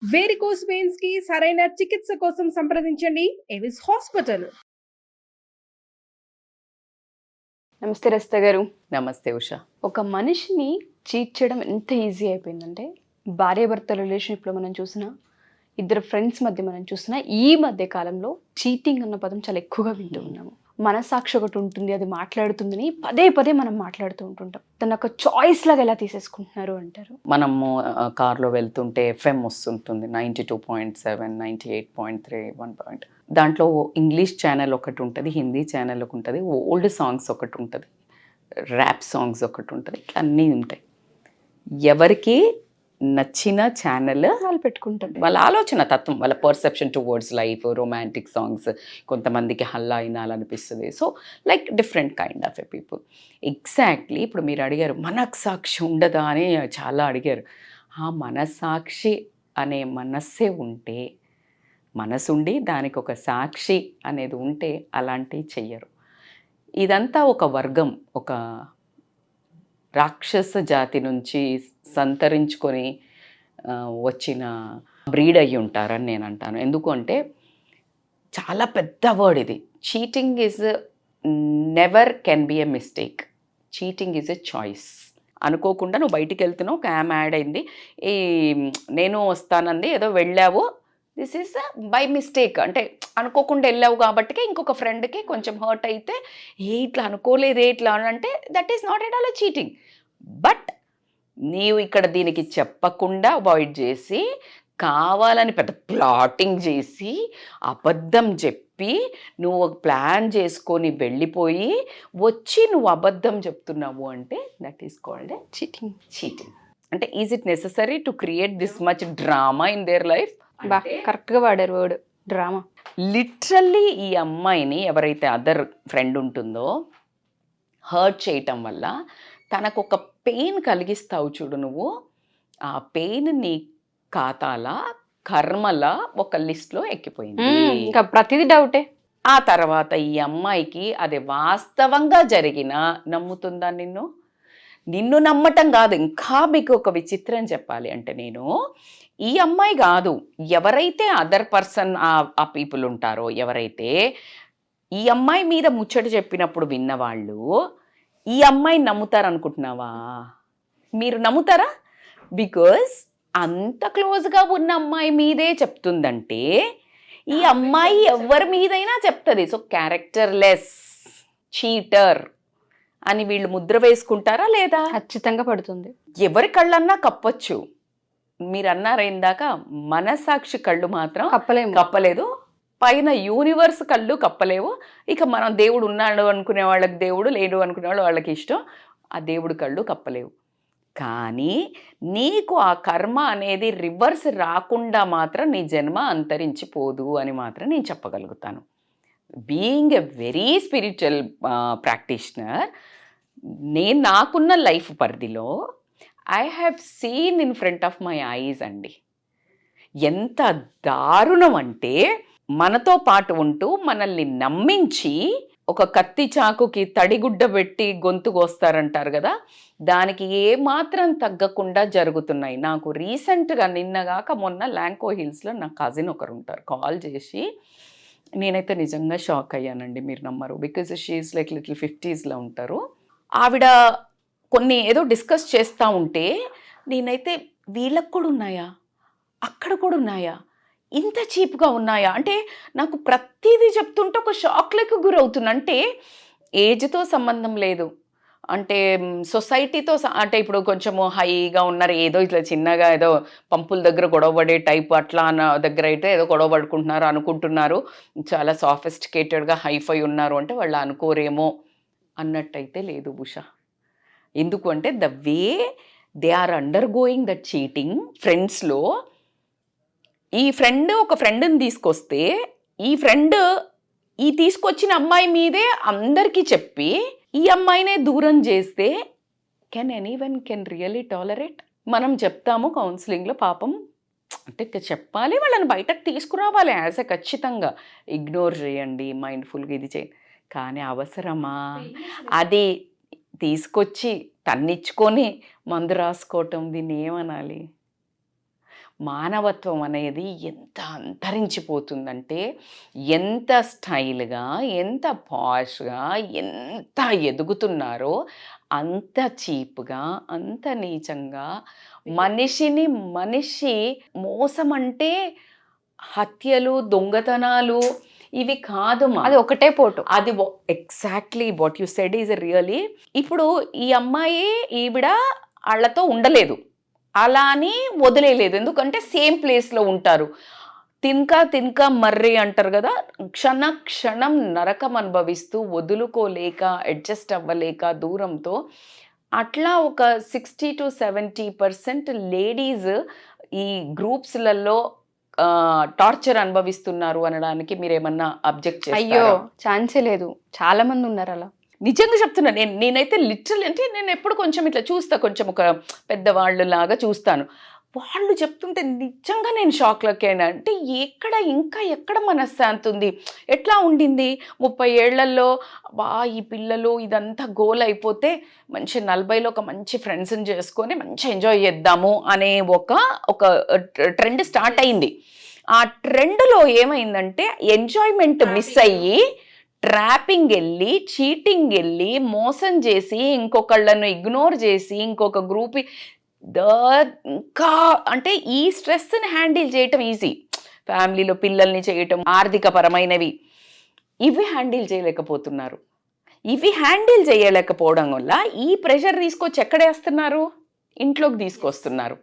Varicose veins కి సరైన చికిత్స కోసం సంప్రదించండి ఎవిస్ హాస్పిటల్. నమస్తే రస్త గారు. నమస్తే ఉషా. ఒక మనిషిని చీట్ చేయడం ఎంత ఈజీ అయిపోయిందంటే, భార్యాభర్తల రిలేషన్షిప్లో మనం చూసినా, ఇద్దరు ఫ్రెండ్స్ మధ్య మనం చూసినా, ఈ మధ్య కాలంలో చీటింగ్ అన్న పదం చాలా ఎక్కువగా వింటూ ఉన్నాము. మనసాక్షి ఒకటి ఉంటుంది, అది మాట్లాడుతుందని పదే పదే మనం మాట్లాడుతూ ఉంటుంటాం. తన ఒక చాయిస్ లాగా ఎలా తీసేసుకుంటున్నారు అంటారు? మనము కార్లో వెళ్తుంటే ఎఫ్ఎం వస్తుంటుంది 92.7, 98.3, 1 దాంట్లో ఇంగ్లీష్ ఛానల్ ఒకటి ఉంటుంది, హిందీ ఛానల్ ఒకటి ఉంటుంది, ఓల్డ్ సాంగ్స్ ఒకటి ఉంటుంది, ర్యాప్ సాంగ్స్ ఒకటి ఉంటుంది, ఇట్లా అన్నీ ఉంటాయి. ఎవరికి నచ్చిన ఛానల్ వాళ్ళు పెట్టుకుంటారు. వాళ్ళ ఆలోచన తత్వం, వాళ్ళ perception towards life, romantic songs, కొంతమందికి హల్లా వినాలనిపిస్తుంది. So like different kind of a people. Exactly ఇప్పుడు మీరు అడిగారు మనస్సాక్షి ఉండదా అని చాలా అడిగారు. ఆ మనస్సాక్షి అనే మనస్సే ఉంటే, మనసుండి దానికి ఒక సాక్షి అనేది ఉంటే అలాంటివి చెయ్యరు. ఇదంతా ఒక వర్గం, ఒక రాక్షస జాతి నుంచి సంతరించుకొని వచ్చిన బ్రీడ్ అయ్యి ఉంటారని నేను అంటాను. ఎందుకు అంటే చాలా పెద్ద వర్డ్ ఇది. Cheating is never can be a mistake. Cheating is a choice. అనుకోకుండా నువ్వు బయటికి వెళ్తున్నావు, ఒక యామ్ యాడ్ అయింది, ఈ నేను వస్తానంది, ఏదో వెళ్ళావు, దిస్ ఈజ్ బై మిస్టేక్. అంటే అనుకోకుండా వెళ్ళావు కాబట్టి ఇంకొక ఫ్రెండ్కి కొంచెం హర్ట్ అయితే, ఇట్లా అనుకోలేదే ఇట్లా అని అంటే that is not at all cheating. But నీవు ఇక్కడ దీనికి చెప్పకుండా అవాయిడ్ చేసి, కావాలని పెద్ద ప్లాటింగ్ చేసి, అబద్ధం చెప్పి, నువ్వు ప్లాన్ చేసుకొని వెళ్ళిపోయి వచ్చి నువ్వు అబద్ధం చెప్తున్నావు అంటే that is called a cheating. Cheating. అంటే is it necessary to create this much drama in their life? కరెక్ట్గా వాడారు వర్డ్, డ్రామా. లిటరల్లీ ఈ అమ్మాయిని ఎవరైతే అదర్ ఫ్రెండ్ ఉంటుందో హర్ట్ చేయటం వల్ల తనకు ఒక పెయిన్ కలిగిస్తావు చూడు నువ్వు, ఆ పెయిన్ నీ ఖాతాల కర్మల ఒక లిస్ట్లో ఎక్కిపోయింది. ఇంకా ప్రతిదీ డౌటే. ఆ తర్వాత ఈ అమ్మాయికి అది వాస్తవంగా జరిగినా నమ్ముతుందా నిన్ను? నిన్ను నమ్మటం కాదు, ఇంకా మీకు ఒక విచిత్రం చెప్పాలి అంటే, నేను ఈ అమ్మాయి కాదు, ఎవరైతే అదర్ పర్సన్ ఆ పీపుల్ ఉంటారో, ఎవరైతే ఈ అమ్మాయి మీద ముచ్చట చెప్పినప్పుడు విన్నవాళ్ళు ఈ అమ్మాయిని నమ్ముతారనుకుంటున్నావా? మీరు నమ్ముతారా? బికాజ్ అంత క్లోజ్గా ఉన్న అమ్మాయి మీదే చెప్తుందంటే ఈ అమ్మాయి ఎవరి మీదైనా చెప్తుంది. సో క్యారెక్టర్లెస్, చీటర్ అని వీళ్ళు ముద్ర వేసుకుంటారా లేదా? ఖచ్చితంగా పడుతుంది. ఎవరి కళ్ళన్నా కప్పొచ్చు. మీరు అన్నారు ఇందాక, మనసాక్షి కళ్ళు మాత్రం కప్పలేదు, పైన యూనివర్స్ కళ్ళు కప్పలేవు. ఇక మనం దేవుడు ఉన్నాడు అనుకునే వాళ్ళకి దేవుడు, లేడు అనుకునే వాళ్ళు వాళ్ళకి ఇష్టం, ఆ దేవుడు కళ్ళు కప్పలేవు. కానీ నీకు ఆ కర్మ అనేది రివర్స్ రాకుండా మాత్రం నీ జన్మ అంతరించిపోదు అని మాత్రం నేను చెప్పగలుగుతాను. Being a very spiritual practitioner, నేను నాకున్న లైఫ్ పరిధిలో I have seen in front of my eyes అండి. ఎంత దారుణం అంటే, మనతో పాటు ఉంటూ మనల్ని నమ్మించి ఒక కత్తి చాకుకి తడిగుడ్డ పెట్టి గొంతు కోస్తారంటారు కదా, దానికి ఏమాత్రం తగ్గకుండా జరుగుతున్నాయి. నాకు రీసెంట్గా నిన్నగాక మొన్న ల్యాంకో హిల్స్లో నా కజిన్ ఒకరు ఉంటారు, కాల్ చేసి, నేనైతే నిజంగా షాక్ అయ్యానండి, మీరు నమ్మరు. బికాజ్ షీఈస్ లైక్ లిటిల్ 50sలో ఉంటారు. ఆవిడ కొన్ని ఏదో డిస్కస్ చేస్తూ ఉంటే నేనైతే వీళ్ళకు కూడా ఉన్నాయా, అక్కడ కూడా ఉన్నాయా, ఇంత చీప్గా ఉన్నాయా అంటే నాకు ప్రతిదీ చెప్తుంటే ఒక షాక్లకు గురవుతున్నా. అంటే ఏజ్తో సంబంధం లేదు, అంటే సొసైటీతో, అంటే ఇప్పుడు కొంచెము హైగా ఉన్నారు, ఏదో ఇట్లా చిన్నగా ఏదో పంపుల దగ్గర గొడవపడే టైప్ అట్లా దగ్గర అయితే ఏదో గొడవ పడుకుంటున్నారు అనుకుంటున్నారు, చాలా సాఫిస్టికేటెడ్గా హైఫై ఉన్నారు అంటే వాళ్ళు అనుకోరేమో అన్నట్టయితే లేదు ఉషా. ఎందుకు అంటే the way they are undergoing that cheating. ఫ్రెండ్స్లో ఈ ఫ్రెండ్ ఒక ఫ్రెండ్ని తీసుకొస్తే, ఈ ఫ్రెండ్ ఈ తీసుకొచ్చిన అమ్మాయి మీదే అందరికీ చెప్పి ఈ అమ్మాయినే దూరం చేస్తే can anyone can really tolerate? మనం చెప్తాము కౌన్సిలింగ్లో, పాపం అంటే చెప్పాలి, వాళ్ళని బయటకు తీసుకురావాలి యాజ్ ఎ, ఖచ్చితంగా ఇగ్నోర్ చేయండి, మైండ్ఫుల్గా ఇది చేయండి. కానీ అవసరమా? అది తీసుకొచ్చి తన్నిచ్చుకొని మందు రాసుకోవటం, దీన్ని ఏమనాలి? మానవత్వం అనేది ఎంత అంతరించిపోతుందంటే, ఎంత స్టైల్గా, ఎంత పాష్గా, ఎంత ఎదుగుతున్నారో అంత చీప్గా, అంత నీచంగా మనిషి మోసం అంటే హత్యలు, దొంగతనాలు ఇవి కాదు. అది ఒకటే పోటు. అది exactly what you said is really. ఇప్పుడు ఈ అమ్మాయి ఈవిడ వాళ్ళతో ఉండలేదు, అలా అని వదిలేయలేదు, ఎందుకంటే సేమ్ ప్లేస్లో ఉంటారు. తినక మర్రి అంటారు కదా, క్షణం నరకం అనుభవిస్తూ వదులుకోలేక, అడ్జస్ట్ అవ్వలేక దూరంతో అట్లా ఒక 60 to 70% లేడీస్ ఈ గ్రూప్స్లలో టార్చర్ అనుభవిస్తున్నారు అనడానికి మీరేమన్నా అబ్జెక్ట్ చేస్తారా? అయ్యో ఛాన్సే లేదు, చాలా మంది ఉన్నారు అలా. నిజంగా చెప్తున్నా, నేనైతే లిటరల్ అంటే నేను ఎప్పుడు కొంచెం ఇట్లా చూస్తా, కొంచెం ఒక పెద్దవాళ్ళు లాగా చూస్తాను. వాళ్ళు చెప్తుంటే నిజంగా నేను షాక్లోకి అయినా. అంటే ఎక్కడ మనశ్శాంతి ఉంది? ఎట్లా ఉండింది 30 ఏళ్లలో? ఈ పిల్లలు ఇదంతా గోల్ అయిపోతే మంచి 40లో ఒక మంచి ఫ్రెండ్స్ని చేసుకొని మంచి ఎంజాయ్ చేద్దాము అనే ఒక ట్రెండ్ స్టార్ట్ అయింది. ఆ ట్రెండ్లో ఏమైందంటే ఎంజాయ్మెంట్ మిస్ అయ్యి ట్రాపింగ్ వెళ్ళి, చీటింగ్ వెళ్ళి, మోసం చేసి, ఇంకొకళ్ళను ఇగ్నోర్ చేసి, ఇంకొక గ్రూప్ ఇంకా అంటే ఈ స్ట్రెస్ని హ్యాండిల్ చేయటం ఈజీ. ఫ్యామిలీలో పిల్లల్ని చేయటం, ఆర్థిక పరమైనవి ఇవి హ్యాండిల్ చేయలేకపోతున్నారు. ఇవి హ్యాండిల్ చేయలేకపోవడం వల్ల ఈ ప్రెషర్ తీసుకొచ్చి ఎక్కడేస్తున్నారు? ఇంట్లోకి తీసుకొస్తున్నారు.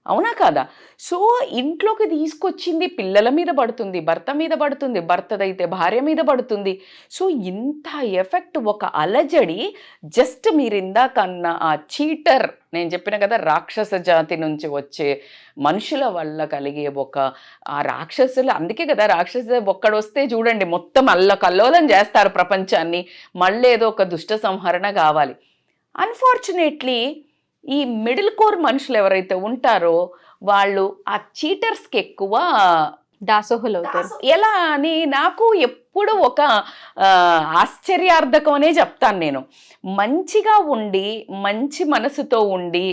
అవునా కాదా? సో ఇంట్లోకి తీసుకొచ్చింది పిల్లల మీద పడుతుంది, భర్త మీద పడుతుంది, భర్తదైతే భార్య మీద పడుతుంది. సో ఇంత ఎఫెక్ట్, ఒక అలజడి. జస్ట్ మీరు ఇందాకన్నా ఆ చీటర్, నేను చెప్పిన కదా రాక్షస జాతి నుంచి వచ్చే మనుషుల వల్ల కలిగే ఆ రాక్షసులు. అందుకే కదా రాక్షస ఒక్కడొస్తే చూడండి మొత్తం అల్లకల్లోలం చేస్తారు ప్రపంచాన్ని. మళ్ళీ ఏదో ఒక దుష్ట సంహరణ కావాలి. అన్ఫార్చునేట్లీ ఈ మిడిల్ కోర్ మనుషులు ఎవరైతే ఉంటారో వాళ్ళు ఆ చీటర్స్కి ఎక్కువ దాసోహులు అవుతారు. ఎలా అని నాకు ఎప్పుడు ఒక ఆశ్చర్యార్థకం అనే చెప్తాను నేను. మంచిగా ఉండి, మంచి మనసుతో ఉండి,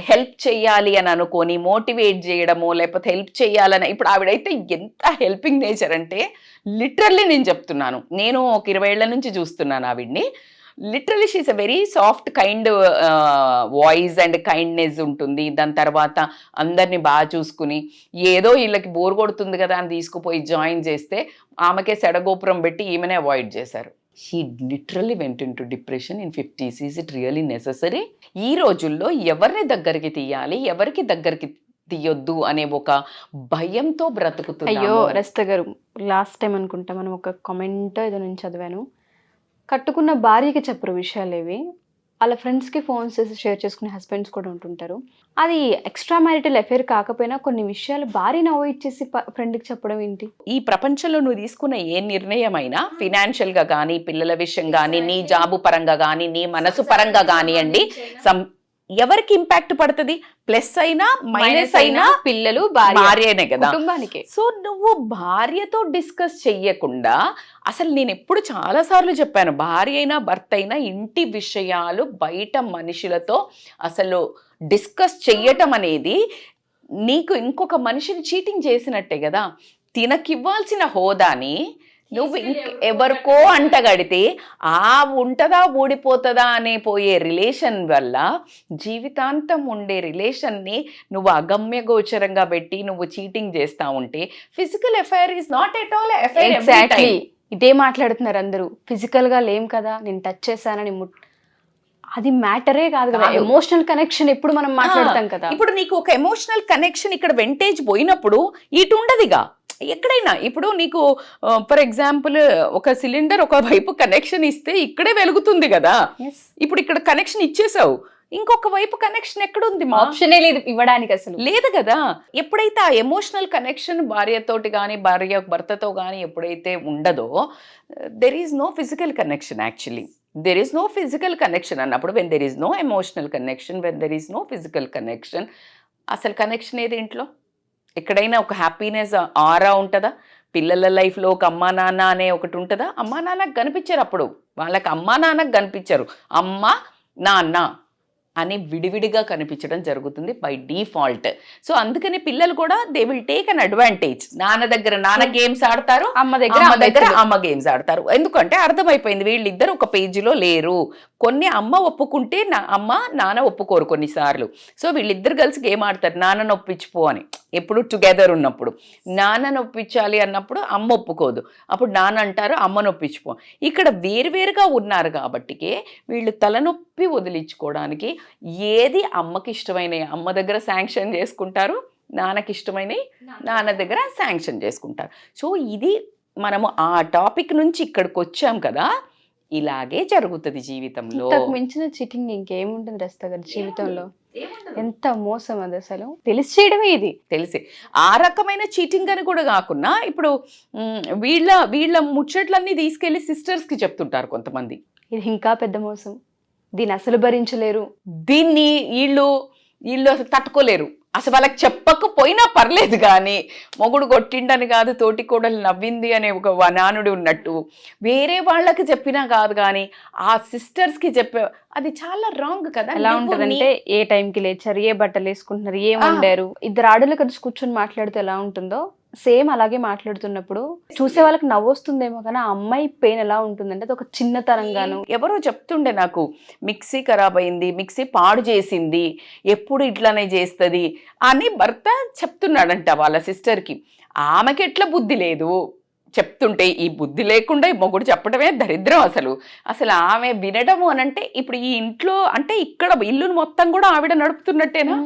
హెల్ప్ చేయాలి అని అనుకొని మోటివేట్ చేయడము, లేకపోతే హెల్ప్ చేయాలని, ఇప్పుడు ఆవిడైతే ఎంత హెల్పింగ్ నేచర్ అంటే లిటరల్లీ నేను చెప్తున్నాను, నేను ఒక 20 ఏళ్ల నుంచి చూస్తున్నాను ఆవిడ్ని. Literally she's a very soft kind voice and kindness ఉంటుంది. దాని తర్వాత అందరినీ బాగా చూసుకుని, ఏదో వీళ్ళకి బోర్ కొడుతుంది కదా అని తీసుకుపోయి జాయిన్ చేస్తే ఆమెకే సెడగోపురం పెట్టి ఈమెనే అవాయిడ్ చేశారు. She literally went in to depression in 50s. Is it really necessary? ఈ రోజుల్లో ఎవరిని దగ్గరికి తీయాలి, ఎవరికి దగ్గరికి తీయొద్దు అనే ఒక భయంతో బ్రతుకుతుంది. అయ్యో రస్త గారు, లాస్ట్ టైం అనుకుంటా మనం ఒక కామెంట్ ఏదో నేను చదివాను, కట్టుకున్న భార్యకి చెప్పరు విషయాలేవి, వాళ్ళ ఫ్రెండ్స్కి ఫోన్స్ చేసి షేర్ చేసుకునే హస్బెండ్స్ కూడా ఉంటుంటారు. అది ఎక్స్ట్రా మ్యారిటల్ అఫేర్ కాకపోయినా కొన్ని విషయాలు భార్యని అవాయిడ్ చేసి ఫ్రెండ్కి చెప్పడం ఏంటి? ఈ ప్రపంచంలో నువ్వు తీసుకున్న ఏ నిర్ణయం అయినా, ఫినాన్షియల్గా కానీ, పిల్లల విషయం కానీ, నీ జాబు పరంగా కానీ, నీ మనసు పరంగా కానివ్వండి, ఎవరికి ఇంపాక్ట్ పడుతుంది? ప్లస్ అయినా మైనస్ అయినా పిల్లలు, భార్యనే కదా కుటుంబానికి. సో నువ్వు భార్యతో డిస్కస్ చెయ్యకుండా, అసలు నేను ఎప్పుడు చాలాసార్లు చెప్పాను, భార్య అయినా భర్త అయినా ఇంటి విషయాలు బయట మనుషులతో అసలు డిస్కస్ చెయ్యటం అనేది నీకు ఇంకొక మనిషిని చీటింగ్ చేసినట్టే కదా. తినకివ్వాల్సిన హోదాని నువ్వు ఎవరికో అంటగడితే ఉంటదా ఊడిపోతుందా అనే పోయే రిలేషన్ వల్ల జీవితాంతం ఉండే రిలేషన్ని నువ్వు అగమ్య గోచరంగా పెట్టి నువ్వు చీటింగ్ చేస్తా ఉంటే physical affair is not at all affair. Exactly ఇదే మాట్లాడుతున్నారు అందరూ. ఫిజికల్గా లేం కదా, నేను టచ్ చేశానని అది మ్యాటరే కాదు కదా. ఎమోషనల్ కనెక్షన్ ఎప్పుడు మనం మాట్లాడతాం కదా. ఇప్పుడు నీకు ఒక ఎమోషనల్ కనెక్షన్ ఇక్కడ వెంటేజ్ పోయినప్పుడు ఇటు ఉండదుగా ఎక్కడైనా. ఇప్పుడు నీకు ఫర్ ఎగ్జాంపుల్ ఒక సిలిండర్ ఒక వైపు కనెక్షన్ ఇస్తే ఇక్కడే వెలుగుతుంది కదా. ఇప్పుడు ఇక్కడ కనెక్షన్ ఇచ్చేసావు, ఇంకొక వైపు కనెక్షన్ ఎక్కడుంది? ఆప్షనే లేదు ఇవ్వడానికి, అసలు లేదు కదా. ఎప్పుడైతే ఆ ఎమోషనల్ కనెక్షన్ భార్యతోటి కానీ, భార్య భర్తతో కానీ ఎప్పుడైతే ఉండదో, there is no physical connection. Actually there is no physical connection అన్నప్పుడు, when there is no emotional connection, when there is no physical connection, అసలు కనెక్షన్ ఏది ఇంట్లో? ఎక్కడైనా ఒక హ్యాపీనెస్ ఆరా ఉంటుందా? పిల్లల లైఫ్లో ఒక అమ్మా నాన్న అనే ఒకటి ఉంటుందా? అమ్మా నాన్నకు కనిపించారు, అప్పుడు వాళ్ళకి అమ్మా నాన్నకు కనిపించారు, అమ్మ నాన్న అని విడివిడిగా కనిపించడం జరుగుతుంది బై డిఫాల్ట్. సో అందుకని పిల్లలు కూడా they will take an advantage. నాన్న దగ్గర నాన్న గేమ్స్ ఆడతారు, అమ్మ దగ్గర అమ్మ గేమ్స్ ఆడతారు. ఎందుకంటే అర్థమైపోయింది వీళ్ళిద్దరు ఒక పేజీలో లేరు. కొన్ని అమ్మ ఒప్పుకుంటే అమ్మ నాన్న ఒప్పుకోరు కొన్నిసార్లు. సో వీళ్ళిద్దరు కలిసి గేమ్ ఆడతారు, నాన్నను ఒప్పించిపో అని. ఎప్పుడు టుగెదర్ ఉన్నప్పుడు నాన్నను ఒప్పించాలి అన్నప్పుడు అమ్మ ఒప్పుకోదు, అప్పుడు నాన్న అంటారు అమ్మను ఒప్పించిపో. ఇక్కడ వేరువేరుగా ఉన్నారు కాబట్టికే వీళ్ళు తలనొప్పి వదిలించుకోవడానికి ఏది అమ్మకి ఇష్టమైనవి అమ్మ దగ్గర శాంక్షన్ చేసుకుంటారు, నాన్నకి ఇష్టమైనవి నాన్న దగ్గర శాంక్షన్ చేసుకుంటారు. సో ఇది మనము ఆ టాపిక్ నుంచి ఇక్కడికి వచ్చాం కదా, ఇలాగే జరుగుతుంది జీవితంలో. మించిన చీటింగ్ ఇంకేముంటుంది రస్తా గారి జీవితంలో? ఎంత మోసం అది, అసలు తెలిసి చేయడమే ఇది. తెలిసి ఆ రకమైన చీటింగ్ అని కూడా కాకుండా ఇప్పుడు వీళ్ళ ముచ్చట్లన్నీ తీసుకెళ్లి సిస్టర్స్ కి చెప్తుంటారు కొంతమంది. ఇది ఇంకా పెద్ద మోసం, దీన్ని అసలు భరించలేరు, దీన్ని వీళ్ళు అసలు తట్టుకోలేరు. అసలు వాళ్ళకి చెప్పకపోయినా పర్లేదు కానీ మొగుడు కొట్టిండని కాదు, తోటి కోడలు నవ్వింది అనే ఒక నానుడి ఉన్నట్టు వేరే వాళ్ళకి చెప్పినా కాదు కానీ ఆ సిస్టర్స్కి చెప్పే అది చాలా రాంగ్ కదా. ఎలా ఉంటుందంటే ఏ టైంకి లేచారు, ఏ బట్టలు వేసుకుంటున్నారు, ఏం వండారు, ఇద్దరు ఆడలు కలిసి కూర్చొని మాట్లాడితే ఎలా ఉంటుందో సేమ్ అలాగే మాట్లాడుతున్నప్పుడు చూసే వాళ్ళకి నవ్వు వస్తుందేమో కానీ ఆ అమ్మాయి పెయిన్ ఎలా ఉంటుందంటే అది ఒక చిన్నతనంగాను. ఎవరో చెప్తుండే నాకు, మిక్సీ ఖరాబ్ అయింది, మిక్సీ పాడు చేసింది, ఎప్పుడు ఇట్లానే చేస్తుంది అని భర్త చెప్తున్నాడంట వాళ్ళ సిస్టర్కి. ఆమెకి ఎట్లా బుద్ధి లేదు చెప్తుంటే, ఈ బుద్ధి లేకుండా ఈ మొగుడు చెప్పడమే దరిద్రం. అసలు ఆమె వినడము అనంటే ఇప్పుడు ఈ ఇంట్లో అంటే ఇక్కడ ఇల్లును మొత్తం కూడా ఆవిడ నడుపుతున్నట్టేనా?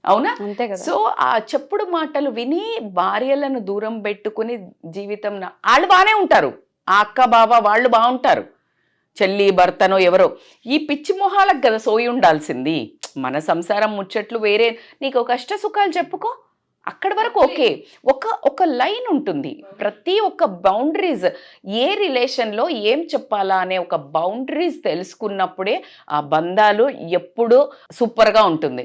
అవునా? అంతే కదా. సో ఆ చెప్పుడు మాటలు విని భార్యలను దూరం పెట్టుకుని జీవితం వాళ్ళు బాగానే ఉంటారు, ఆ అక్క బావ వాళ్ళు బాగుంటారు, చెల్లి భర్తనో ఎవరో. ఈ పిచ్చి మొహాలకు కదా సోయి ఉండాల్సింది. మన సంసారం ముచ్చట్లు వేరే, నీకు కష్ట సుఖాలు చెప్పుకో, అక్కడి వరకు ఓకే. ఒక లైన్ ఉంటుంది, ప్రతి ఒక్క బౌండరీస్, ఏ రిలేషన్లో ఏం చెప్పాలా అనే ఒక బౌండరీస్ తెలుసుకున్నప్పుడే ఆ బంధాలు ఎప్పుడూ సూపర్గా ఉంటుంది.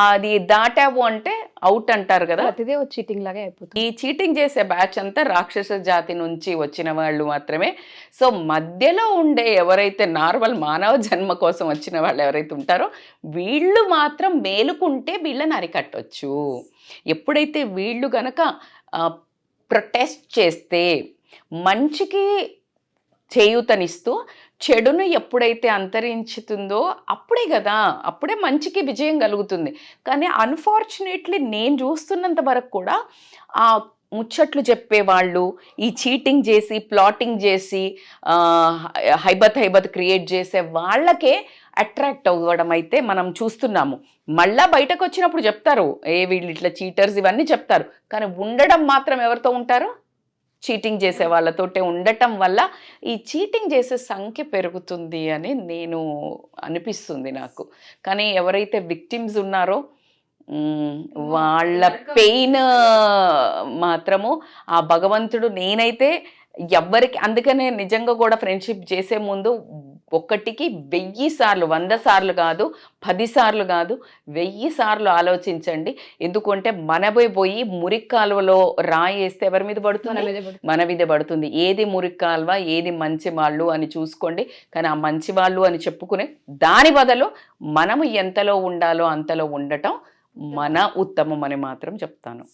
అది దాటావు అంటే అవుట్ అంటారు కదా, అదే చీటింగ్ లాగే అయిపోతుంది. ఈ చీటింగ్ చేసే బ్యాచ్ అంతా రాక్షస జాతి నుంచి వచ్చిన వాళ్ళు మాత్రమే. సో మధ్యలో ఉండే ఎవరైతే నార్మల్ మానవ జన్మ కోసం వచ్చిన వాళ్ళు ఎవరైతే ఉంటారో వీళ్ళు మాత్రం మేలుకుంటే వీళ్ళని అరికట్టొచ్చు. ఎప్పుడైతే వీళ్ళు గనక ప్రొటెస్ట్ చేస్తే, మంచికి చేయూతనిస్తూ చెడును ఎప్పుడైతే అంతరించుతుందో అప్పుడే కదా, అప్పుడే మంచికి విజయం కలుగుతుంది. కానీ అన్ఫార్చునేట్లీ నేను చూస్తున్నంత వరకు కూడా ఆ ముచ్చట్లు చెప్పేవాళ్ళు, ఈ చీటింగ్ చేసి ప్లాటింగ్ చేసి హైబత్ క్రియేట్ చేసే వాళ్ళకే అట్రాక్ట్ అవ్వడం అయితే మనం చూస్తున్నాము. మళ్ళా బయటకు వచ్చినప్పుడు చెప్తారు వీళ్ళు ఇట్లా చీటర్స్ ఇవన్నీ చెప్తారు, కానీ ఉండడం మాత్రం ఎవరితో ఉంటారు? చీటింగ్ చేసే వాళ్ళతోటే ఉండటం వల్ల ఈ చీటింగ్ చేసే సంఖ్య పెరుగుతుంది అని నేను అనిపిస్తుంది నాకు. కానీ ఎవరైతే విక్టిమ్స్ ఉన్నారో వాళ్ళ పెయిన్ మాత్రము ఆ భగవంతుడు, నేనైతే ఎవ్వరికి, అందుకనే నిజంగా కూడా ఫ్రెండ్షిప్ చేసే ముందు 1కి 1000 సార్లు, 100 సార్లు కాదు, 10 సార్లు కాదు, 1000 సార్లు ఆలోచించండి. ఎందుకంటే పోయి మురికి కాలువలో రాయి వేస్తే ఎవరి మీద పడుతుంది? మన మీద పడుతుంది. ఏది మురికి కాలువ, ఏది మంచి వాళ్ళు అని చూసుకోండి. కానీ ఆ మంచి వాళ్ళు అని చెప్పుకునే దాని బదులు మనము ఎంతలో ఉండాలో అంతలో ఉండటం మన ఉత్తమం అని మాత్రం చెప్తాను.